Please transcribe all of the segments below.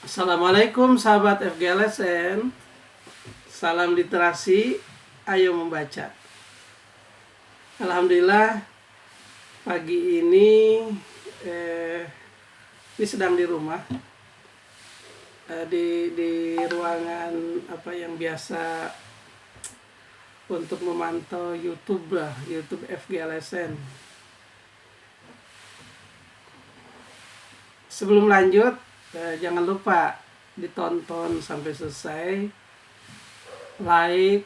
Assalamualaikum sahabat FGLSN. Salam literasi, ayo membaca. Alhamdulillah pagi ini sedang di rumah, di ruangan apa yang biasa untuk memantau YouTube FGLSN. Sebelum lanjut, jangan lupa ditonton sampai selesai, like,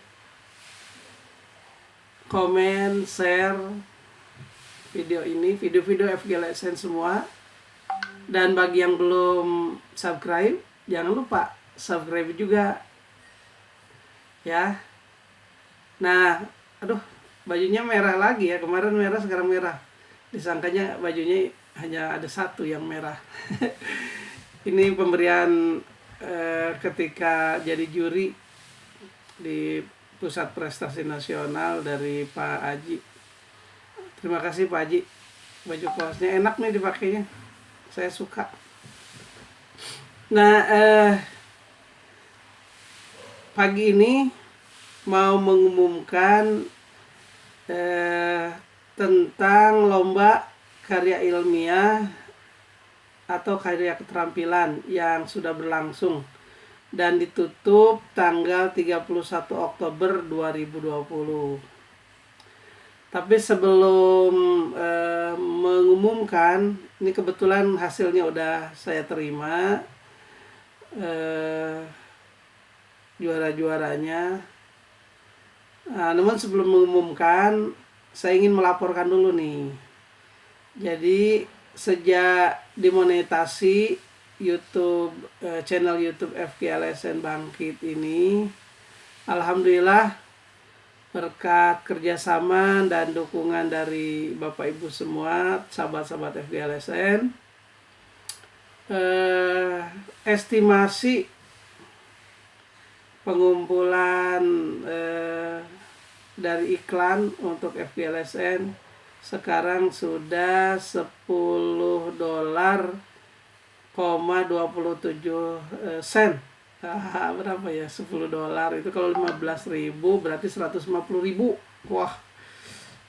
komen, share video ini, video-video FGLSN semua. Dan bagi yang belum subscribe, jangan lupa subscribe juga ya. Nah, bajunya merah lagi ya, kemarin merah sekarang merah, disangkanya bajunya hanya ada satu yang merah. Ini pemberian ketika jadi juri di Pusat Prestasi Nasional dari Pak Haji. Terima kasih Pak Haji, baju kaosnya enak nih dipakainya, saya suka. Nah, pagi ini mau mengumumkan tentang lomba karya ilmiah atau karya keterampilan yang sudah berlangsung dan ditutup tanggal 31 Oktober 2020. Tapi sebelum mengumumkan, ini kebetulan hasilnya udah saya terima, juara-juaranya. Nah, namun sebelum mengumumkan, saya ingin melaporkan dulu nih. Jadi sejak dimonetasi YouTube, channel YouTube FGLSN Bangkit ini, alhamdulillah berkat kerjasama dan dukungan dari Bapak Ibu semua, sahabat-sahabat FGLSN, estimasi pengumpulan dari iklan untuk FGLSN sekarang sudah $10,27. Berapa ya $10 itu kalau 15.000 berarti 150.000. Wah,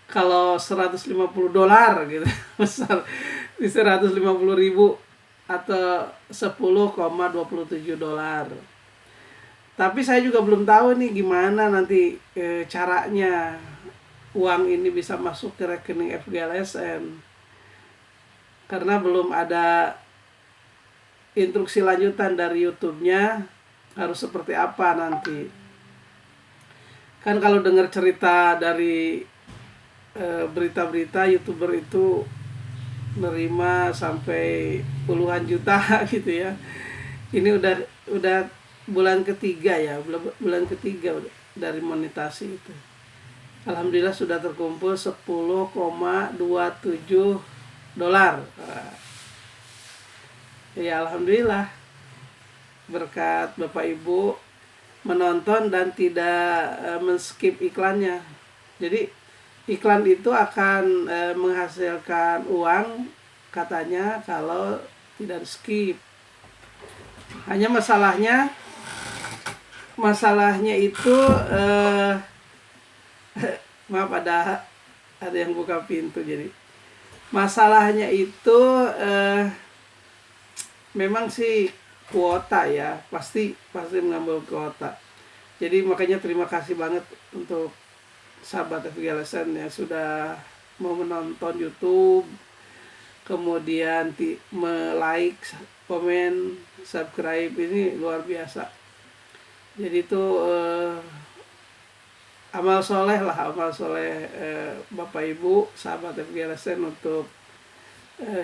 kalau $150 gitu besar di 150.000 atau $10,27. Tapi saya juga belum tahu nih gimana nanti caranya uang ini bisa masuk ke rekening FGLSN, karena belum ada instruksi lanjutan dari YouTube-nya harus seperti apa nanti. Kan kalau dengar cerita dari berita-berita, YouTuber itu menerima sampai puluhan juta gitu ya. Ini udah bulan ketiga ya, bulan ketiga dari monetasi itu. Alhamdulillah sudah terkumpul $10,27. Ya alhamdulillah, berkat Bapak Ibu menonton dan tidak men-skip iklannya. Jadi iklan itu akan menghasilkan uang katanya kalau tidak skip. Hanya masalahnya itu maaf, ada yang buka pintu. Jadi masalahnya itu memang sih kuota ya, pasti mengambil kuota. Jadi makanya terima kasih banget untuk sahabat FGLSN yang sudah mau menonton YouTube, kemudian like, komen, subscribe, ini luar biasa. Jadi itu amal soleh Bapak Ibu sahabat FGLSN untuk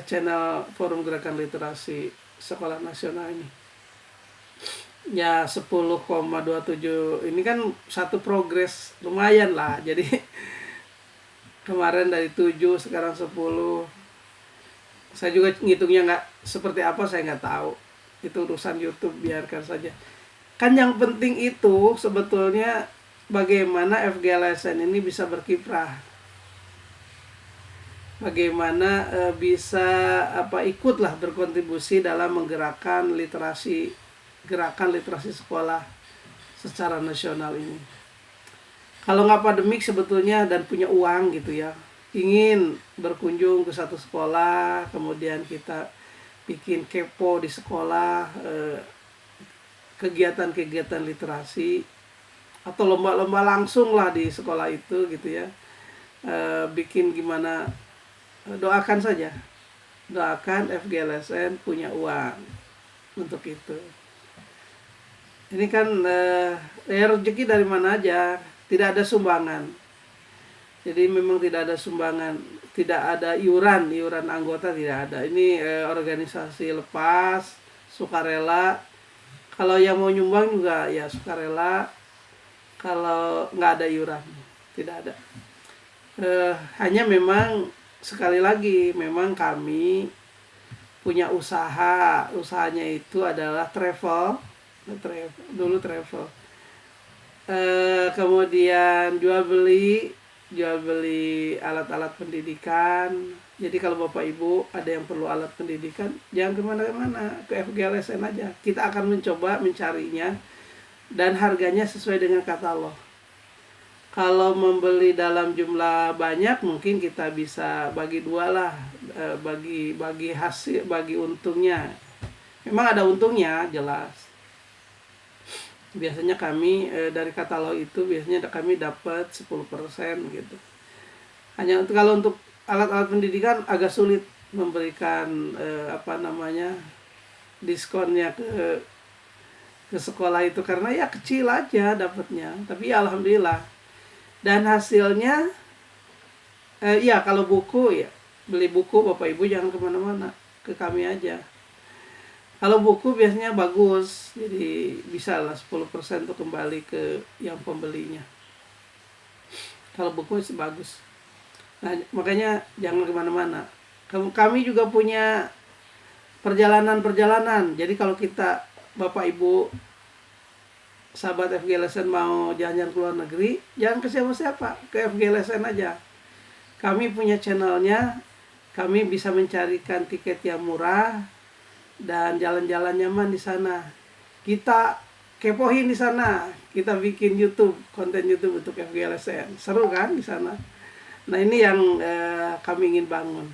channel Forum Gerakan Literasi Sekolah Nasional ini. Ya 10,27 ini kan satu progres lumayan lah. Jadi kemarin dari 7 sekarang 10. Saya juga ngitungnya nggak seperti apa, saya nggak tahu. Itu urusan YouTube, biarkan saja. Kan yang penting itu sebetulnya bagaimana FGLSN ini bisa berkiprah. bagaimana bisa ikutlah berkontribusi dalam menggerakkan gerakan literasi sekolah secara nasional ini. Kalau nggak pandemik sebetulnya dan punya uang gitu ya, ingin berkunjung ke satu sekolah, kemudian kita bikin kepo di sekolah, kegiatan-kegiatan literasi atau lomba-lomba langsung lah di sekolah itu gitu ya. Bikin gimana, doakan saja, doakan FGLSN punya uang untuk itu. Ini kan rezeki dari mana aja, tidak ada sumbangan. Jadi memang tidak ada sumbangan, tidak ada iuran anggota, tidak ada. Ini organisasi lepas, sukarela. Kalau yang mau nyumbang juga ya sukarela. Kalau nggak ada iuran, tidak ada. Hanya memang sekali lagi, memang kami punya usahanya itu adalah travel, kemudian jual beli alat-alat pendidikan. Jadi kalau Bapak Ibu ada yang perlu alat pendidikan, jangan kemana-mana, ke FGLSN aja. Kita akan mencoba mencarinya dan harganya sesuai dengan katalog. Kalau membeli dalam jumlah banyak, mungkin kita bisa bagi dua lah, bagi hasil, bagi untungnya. Memang ada untungnya, jelas. Biasanya kami dari katalog itu biasanya kami dapat 10% gitu. Hanya kalau untuk alat-alat pendidikan agak sulit memberikan diskonnya ke sekolah itu, karena ya kecil aja dapatnya. Tapi ya alhamdulillah. Dan hasilnya ya kalau buku ya beli buku Bapak Ibu jangan kemana-mana, ke kami aja. Kalau buku biasanya bagus, jadi bisa lah 10% untuk kembali ke yang pembelinya. Kalau buku itu bagus. Nah, makanya jangan kemana-mana. Kami juga punya perjalanan. Jadi kalau kita, Bapak Ibu, sahabat FGLSN mau jalan-jalan ke luar negeri, jangan ke siapa-siapa, ke FGLSN aja. Kami punya channelnya, kami bisa mencarikan tiket yang murah, dan jalan-jalan nyaman di sana. Kita kepoin di sana, kita bikin konten YouTube untuk FGLSN. Seru kan di sana. Nah, ini yang kami ingin bangun.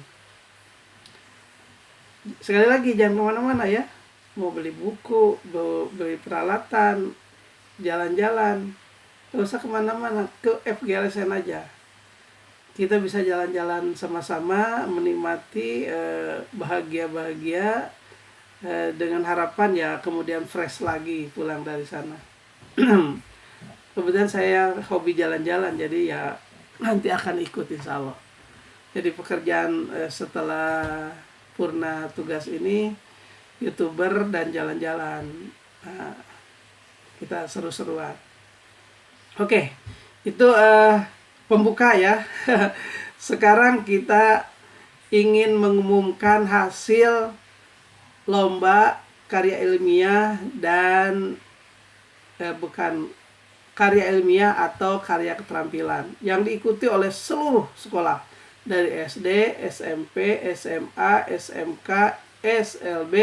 Sekali lagi jangan kemana-mana ya. Mau beli buku, beli peralatan, jalan-jalan, gak usah kemana-mana, ke FGLSN aja. Kita bisa jalan-jalan sama-sama, menikmati bahagia-bahagia, dengan harapan ya kemudian fresh lagi pulang dari sana. Kemudian saya hobi jalan-jalan, jadi ya nanti akan ikut insya Allah. Jadi pekerjaan setelah purna tugas ini YouTuber dan jalan-jalan. Nah, kita seru-seruan. Oke, itu pembuka ya. Sekarang kita ingin mengumumkan hasil lomba karya ilmiah dan bukan karya ilmiah atau karya keterampilan yang diikuti oleh seluruh sekolah dari SD, SMP, SMA, SMK, SLB,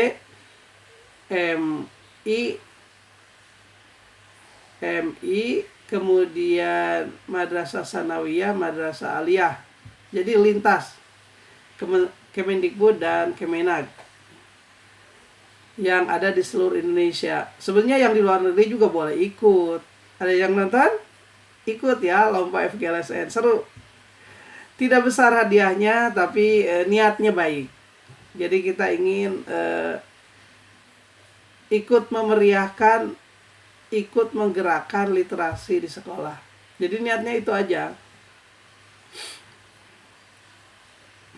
MI, kemudian Madrasah Sanawiyah, Madrasah Aliyah. Jadi lintas Kemendikbud dan Kemenag yang ada di seluruh Indonesia. Sebenarnya yang di luar negeri juga boleh ikut. Ada yang nonton? Ikut ya lomba FGLSN. Seru. Tidak besar hadiahnya, tapi niatnya baik. Jadi kita ingin ikut memeriahkan, ikut menggerakkan literasi di sekolah. Jadi niatnya itu aja.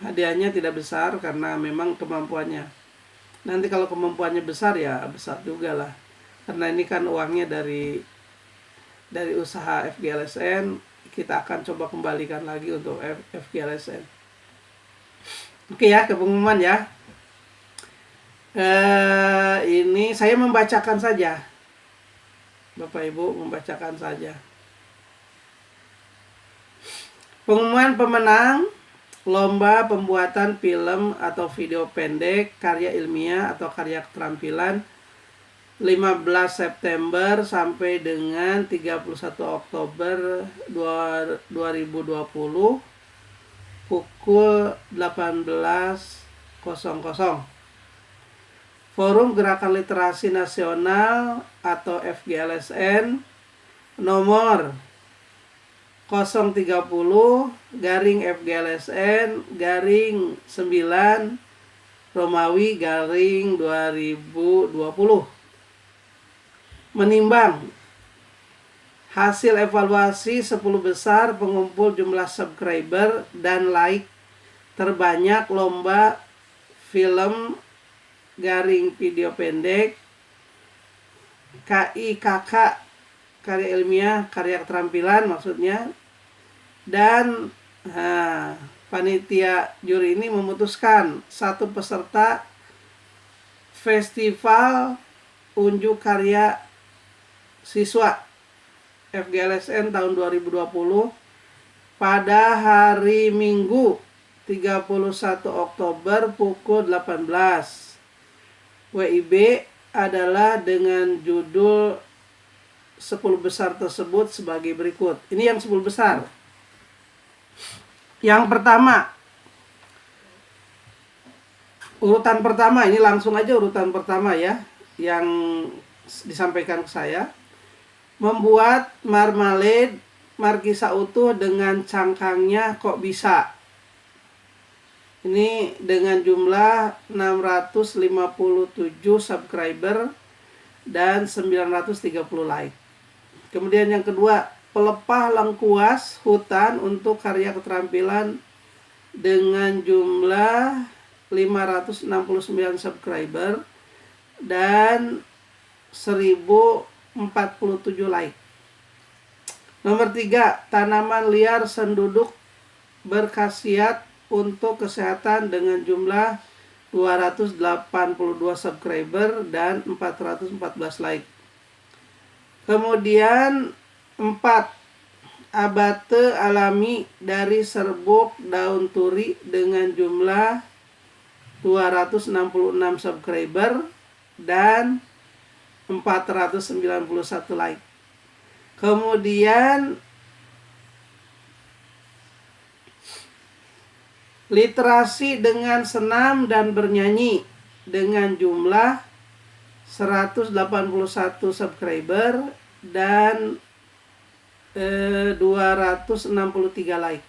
Hadiahnya tidak besar karena memang kemampuannya. Nanti kalau kemampuannya besar ya besar juga lah. Karena ini kan uangnya dari usaha FGLSN, kita akan coba kembalikan lagi untuk FGLSN. Oke ya, ke pengumuman ya. Ini saya membacakan saja. Bapak Ibu membacakan saja. Pengumuman pemenang lomba pembuatan film atau video pendek karya ilmiah atau karya keterampilan 15 September sampai dengan 31 Oktober 2020 pukul 18.00. Forum Gerakan Literasi Nasional atau FGLSN nomor 030-FGLSN-9 Romawi 2020. Menimbang hasil evaluasi 10 besar pengumpul jumlah subscriber dan like terbanyak lomba film video pendek KIKK karya ilmiah karya keterampilan maksudnya, dan panitia juri ini memutuskan satu peserta festival unjuk karya siswa FGLSN tahun 2020 pada hari Minggu 31 Oktober pukul 18. WIB adalah dengan judul 10 besar tersebut sebagai berikut. Ini yang 10 besar. Yang pertama, urutan pertama, ini langsung aja urutan pertama ya, yang disampaikan ke saya. Membuat marmalade markisa utuh dengan cangkangnya kok bisa. Ini dengan jumlah 657 subscriber dan 930 like. Kemudian yang kedua, pelepah lengkuas hutan untuk karya keterampilan dengan jumlah 569 subscriber dan 1047 like. Nomor 3, tanaman liar senduduk berkhasiat untuk kesehatan dengan jumlah 282 subscriber dan 414 like. Kemudian 4, abate alami dari serbuk daun turi dengan jumlah 266 subscriber dan 491 like. Kemudian literasi dengan senam dan bernyanyi dengan jumlah 181 subscriber dan 263 like.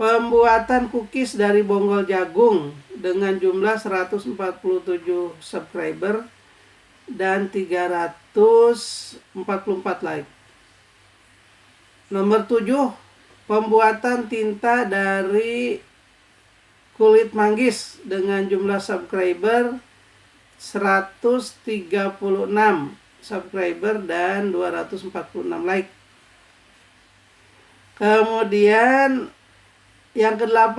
Pembuatan cookies dari bonggol jagung dengan jumlah 147 subscriber dan 344 like. Nomor 7, pembuatan tinta dari kulit manggis dengan jumlah subscriber 136 subscriber dan 246 like. Kemudian yang ke-8,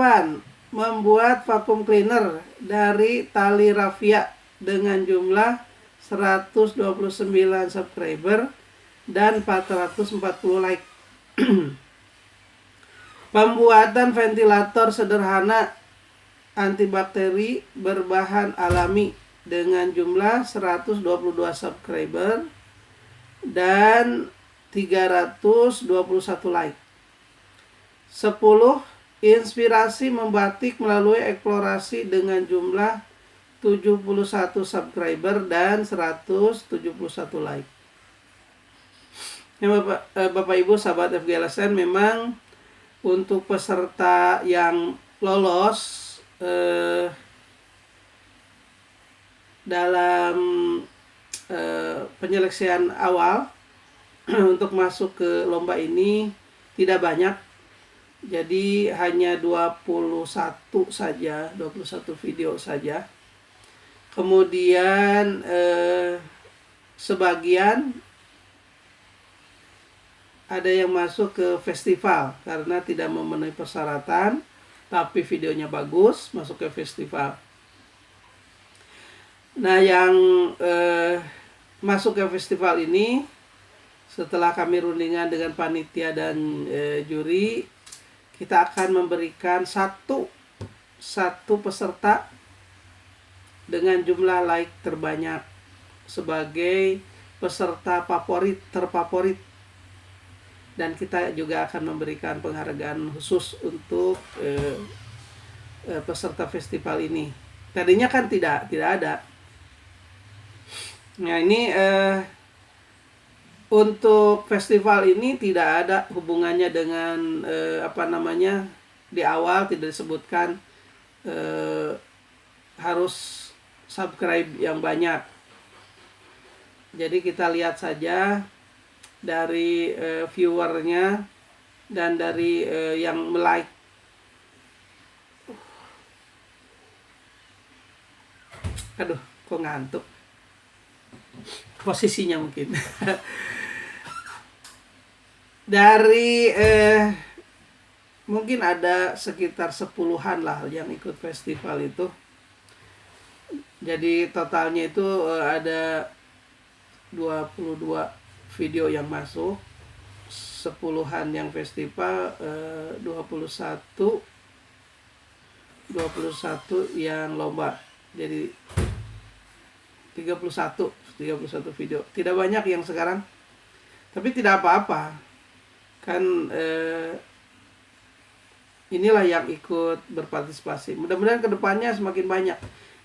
membuat vacuum cleaner dari tali raffia dengan jumlah 129 subscriber dan 440 like. Pembuatan ventilator sederhana antibakteri berbahan alami dengan jumlah 122 subscriber dan 321 like. 10, inspirasi membatik melalui eksplorasi dengan jumlah 71 subscriber dan 171 like. Ya, Bapak Ibu sahabat FGLSN, memang untuk peserta yang lolos dalam penyeleksian awal untuk masuk ke lomba ini tidak banyak. Jadi hanya 21 saja, 21 video saja. Kemudian sebagian ada yang masuk ke festival karena tidak memenuhi persyaratan, tapi videonya bagus, masuk ke festival. Nah, yang masuk ke festival ini setelah kami rundingan dengan panitia dan juri, kita akan memberikan satu peserta dengan jumlah like terbanyak sebagai peserta terfavorit, dan kita juga akan memberikan penghargaan khusus untuk peserta festival ini. Tadinya kan tidak ada. Nah ini untuk festival ini tidak ada hubungannya dengan di awal tidak disebutkan harus subscribe yang banyak. Jadi kita lihat saja dari viewernya dan dari yang like. Aduh, kok ngantuk. Posisinya mungkin. Dari mungkin ada sekitar 10-an lah yang ikut festival itu. Jadi totalnya itu ada 22 video yang masuk, 10-an yang festival, 21 yang lomba. Jadi 31 video. Tidak banyak yang sekarang. Tapi tidak apa-apa. Kan inilah yang ikut berpartisipasi. Mudah-mudahan kedepannya semakin banyak.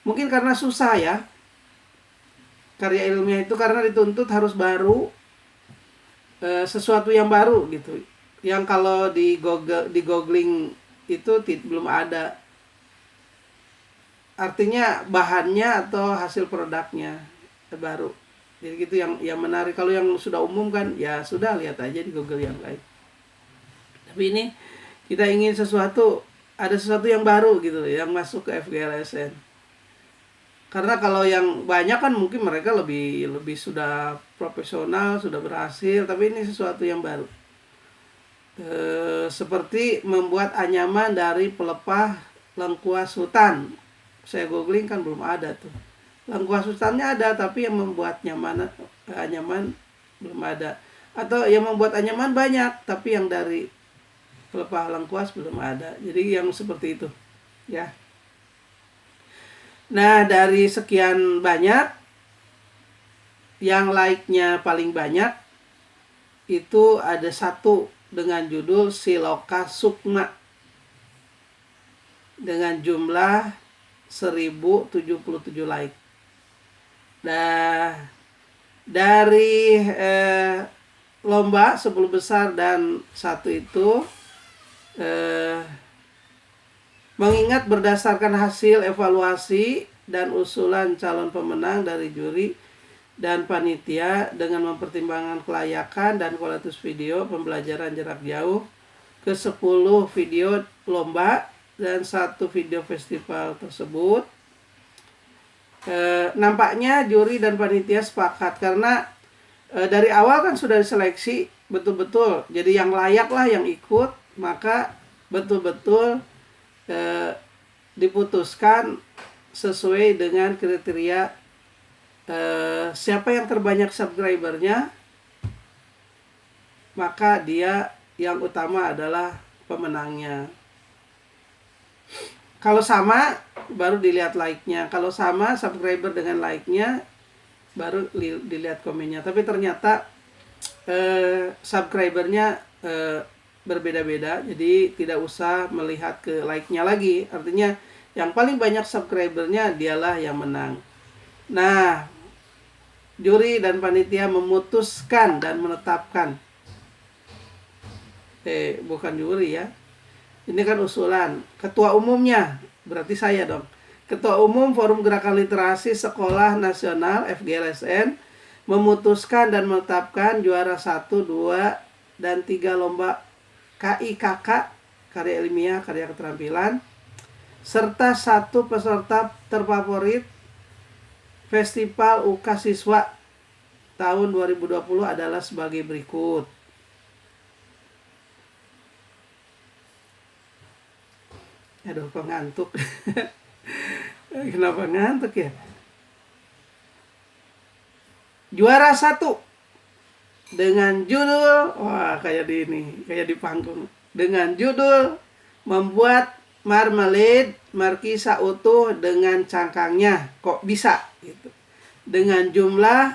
Mungkin karena susah ya. Karya ilmiah itu karena dituntut harus baru, sesuatu yang baru gitu. Yang kalau di googling itu belum ada. Artinya bahannya atau hasil produknya baru. Jadi gitu yang menarik. Kalau yang sudah umum kan ya sudah, lihat aja di Google yang lain. Tapi ini kita ingin ada sesuatu yang baru gitu yang masuk ke FGLSN. Karena kalau yang banyak kan mungkin mereka lebih sudah profesional, sudah berhasil, tapi ini sesuatu yang baru. Seperti membuat anyaman dari pelepah lengkuas hutan. Saya googling kan belum ada tuh. Lengkuas hutannya ada, tapi yang membuat anyaman belum ada. Atau yang membuat anyaman banyak, tapi yang dari pelepah lengkuas belum ada. Jadi yang seperti itu, ya. Nah, dari sekian banyak, yang like-nya paling banyak itu ada satu dengan judul Siloka Sukma dengan jumlah 1077 like. Nah, dari lomba 10 besar dan satu itu mengingat berdasarkan hasil evaluasi dan usulan calon pemenang dari juri dan panitia dengan mempertimbangkan kelayakan dan kualitas video pembelajaran jarak jauh ke 10 video lomba dan 1 video festival tersebut, nampaknya juri dan panitia sepakat karena dari awal kan sudah diseleksi betul-betul. Jadi yang layak lah yang ikut, maka betul-betul diputuskan sesuai dengan kriteria siapa yang terbanyak subscribernya, maka dia yang utama adalah pemenangnya. Kalau sama baru dilihat like-nya, kalau sama subscriber dengan like-nya baru dilihat komennya. Tapi ternyata subscribernya berbeda-beda, jadi tidak usah melihat ke like-nya lagi. Artinya yang paling banyak subscribernya dialah yang menang. Nah, juri dan panitia memutuskan dan menetapkan, bukan juri ya, ini kan usulan ketua umumnya, berarti saya dong. Ketua Umum Forum Gerakan Literasi Sekolah Nasional FGLSN memutuskan dan menetapkan juara 1, 2, dan 3 lomba KIKK, karya ilmiah, karya keterampilan, serta 1 peserta terfavorit Festival UK Siswa tahun 2020 adalah sebagai berikut. Aduh, kok ngantuk. Kenapa ngantuk ya? Juara 1 dengan judul, wah kayak di panggung, dengan judul membuat marmalade markisa utuh dengan cangkangnya. Kok bisa? Gitu. Dengan jumlah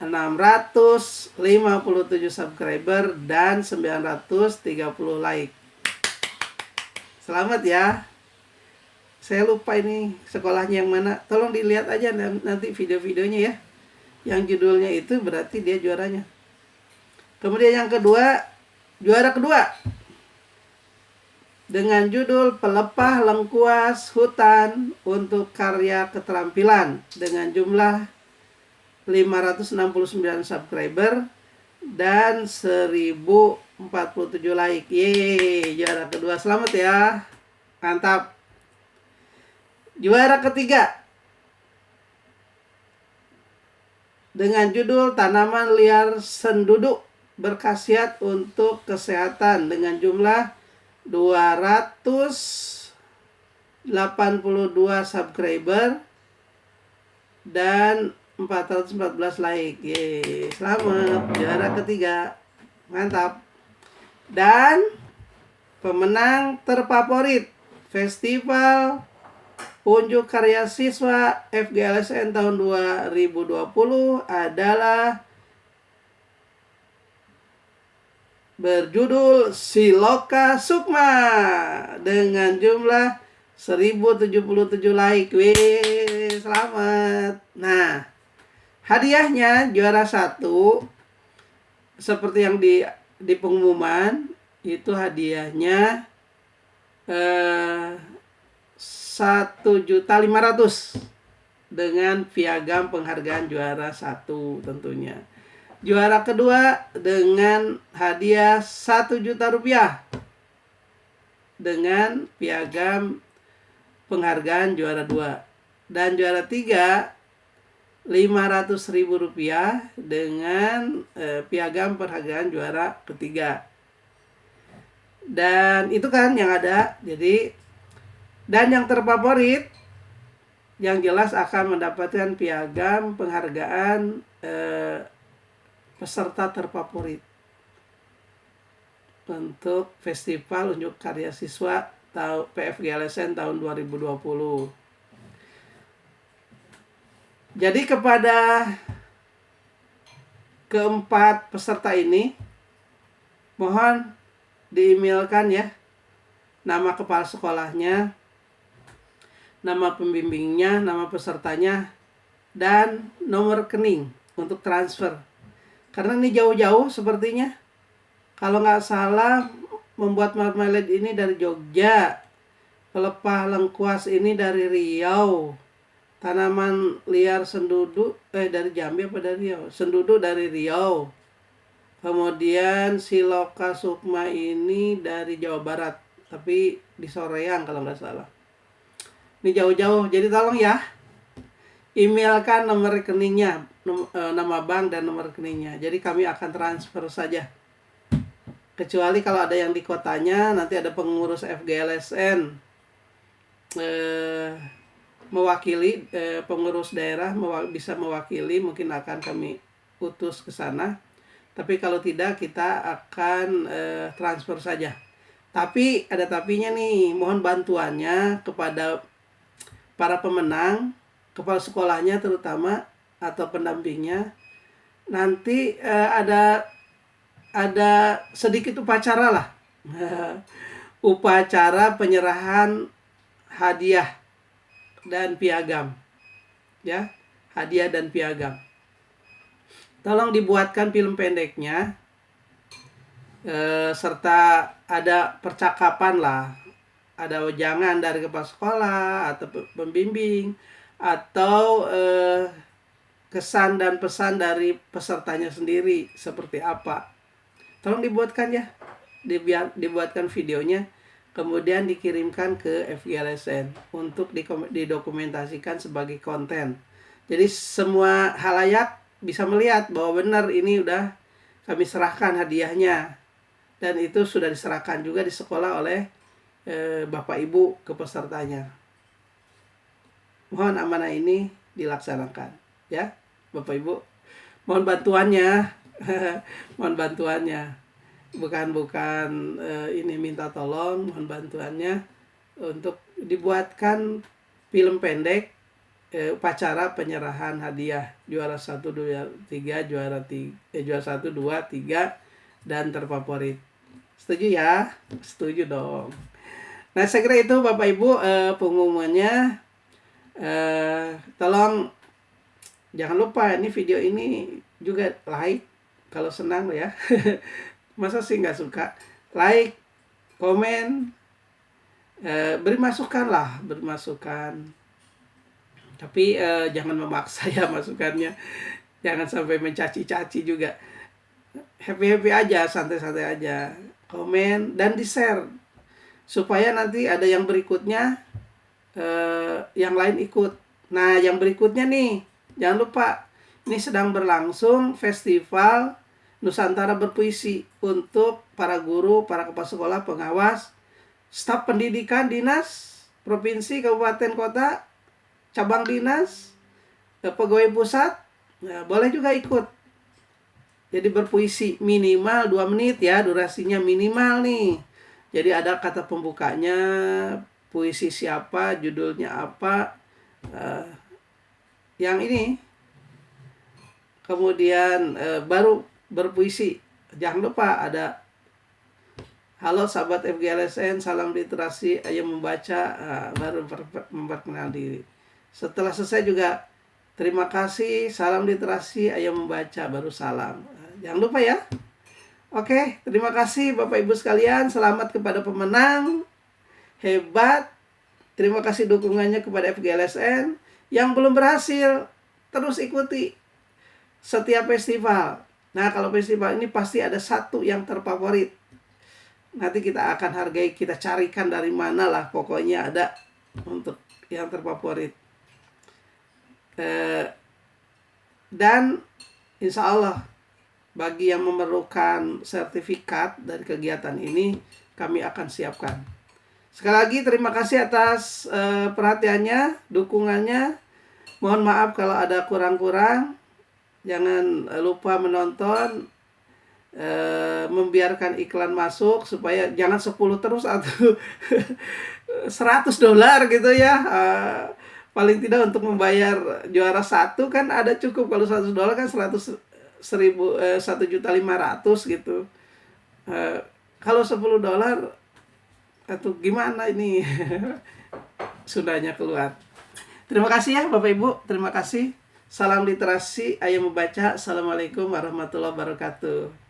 657 subscriber dan 930 like. Selamat ya. Saya lupa ini sekolahnya yang mana. Tolong dilihat aja nanti video-videonya ya. Yang judulnya itu berarti dia juaranya. Kemudian yang kedua, juara kedua dengan judul Pelepah Lengkuas Hutan untuk karya keterampilan dengan jumlah 569 subscriber dan 1047 like. Yeay, juara kedua. Selamat ya. Mantap. Juara ketiga dengan judul Tanaman Liar Senduduk Berkhasiat untuk Kesehatan dengan jumlah 282 subscriber dan 414 like. Yeay, selamat juara ketiga. Mantap. Dan pemenang terfavorit Festival Unjuk Karya Siswa FGLSN tahun 2020 adalah berjudul Siloka Sukma dengan jumlah 1077 like. Wih, selamat. Nah, hadiahnya juara 1 seperti yang di pengumuman itu hadiahnya 1.500.000 dengan piagam penghargaan juara 1 tentunya. Juara kedua dengan hadiah 1 juta rupiah dengan piagam penghargaan juara 2. Dan juara 3 500.000 rupiah dengan piagam penghargaan juara ketiga. Dan itu kan yang ada. Jadi dan yang terfavorit yang jelas akan mendapatkan piagam penghargaan peserta terfavorit untuk Festival Unjuk Karya Siswa PFGLSN tahun 2020. Jadi kepada keempat peserta ini mohon di-emailkan ya nama kepala sekolahnya, nama pembimbingnya, nama pesertanya, dan nomor rekening untuk transfer. Karena ini jauh-jauh sepertinya. Kalau nggak salah membuat marmalade ini dari Jogja, pelepah lengkuas ini dari Riau, tanaman liar sendudu dari Jambi apa dari Riau? Sendudu dari Riau. Kemudian Siloka Sukma ini dari Jawa Barat, tapi di Soreang kalau nggak salah. Ini jauh-jauh, jadi tolong ya emailkan nomor rekeningnya, nama bank dan nomor rekeningnya. Jadi kami akan transfer saja. Kecuali kalau ada yang di kotanya, nanti ada pengurus FGLSN mewakili, pengurus daerah bisa mewakili, mungkin akan kami utus ke sana. Tapi kalau tidak, kita akan transfer saja. Tapi ada tapinya nih, mohon bantuannya kepada para pemenang, kepala sekolahnya terutama atau pendampingnya. Nanti ada sedikit upacara lah. Upacara penyerahan hadiah dan piagam. Ya, hadiah dan piagam. Tolong dibuatkan film pendeknya serta ada percakapan lah. Ada wejangan dari kepala sekolah atau pembimbing atau kesan dan pesan dari pesertanya sendiri seperti apa. Tolong dibuatkan ya, dibuatkan videonya, kemudian dikirimkan ke FGLSN untuk didokumentasikan sebagai konten. Jadi semua halayak bisa melihat bahwa benar ini udah kami serahkan hadiahnya, dan itu sudah diserahkan juga di sekolah oleh Bapak Ibu ke pesertanya. Mohon amanah ini dilaksanakan ya Bapak Ibu. Mohon bantuannya. Mohon bantuannya. bukan ini minta tolong, mohon bantuannya untuk dibuatkan film pendek upacara penyerahan hadiah juara 1 2 3 juara 1 2 3 dan terfavorit. Setuju ya? Setuju dong. Nah, saya kira itu Bapak Ibu pengumumannya. Tolong jangan lupa ini video ini juga like kalau senang ya. Masa sih nggak suka? Like, komen, beri masukan lah, beri masukan. Tapi jangan memaksa ya masukannya. Jangan sampai mencaci-caci juga. Happy-happy aja, santai-santai aja. Komen dan di-share. Supaya nanti ada yang berikutnya, yang lain ikut. Nah, yang berikutnya nih, jangan lupa. Ini sedang berlangsung festival Nusantara Berpuisi untuk para guru, para kepala sekolah, pengawas, staf pendidikan, dinas, provinsi, kabupaten, kota, cabang dinas, pegawai pusat, nah, boleh juga ikut. Jadi berpuisi minimal 2 menit ya, durasinya minimal nih. Jadi ada kata pembukanya, puisi siapa, judulnya apa, yang ini. Kemudian baru berpuisi. Jangan lupa ada halo sahabat FGLSN, salam literasi, ayo membaca, baru memperkenalkan diri. Setelah selesai juga terima kasih, salam literasi, ayo membaca, baru salam. Jangan lupa ya. Oke, terima kasih Bapak Ibu sekalian. Selamat kepada pemenang. Hebat. Terima kasih dukungannya kepada FGLSN. Yang belum berhasil, terus ikuti setiap festival. Nah, kalau festival ini pasti ada satu yang terfavorit. Nanti kita akan hargai, kita carikan dari mana lah. Pokoknya ada untuk yang terfavorit. Dan insya Allah bagi yang memerlukan sertifikat dari kegiatan ini, kami akan siapkan. Sekali lagi terima kasih atas perhatiannya, dukungannya. Mohon maaf kalau ada kurang-kurang. Jangan lupa menonton, membiarkan iklan masuk supaya jangan 10 terus atau $100 gitu ya. Paling tidak untuk membayar juara 1 kan ada cukup. Kalau $100 kan 1.500.000 gitu. Kalau $10 atau gimana ini sudahnya keluar. Terima kasih ya Bapak Ibu, terima kasih. Salam literasi, ayo membaca. Assalamualaikum warahmatullahi wabarakatuh.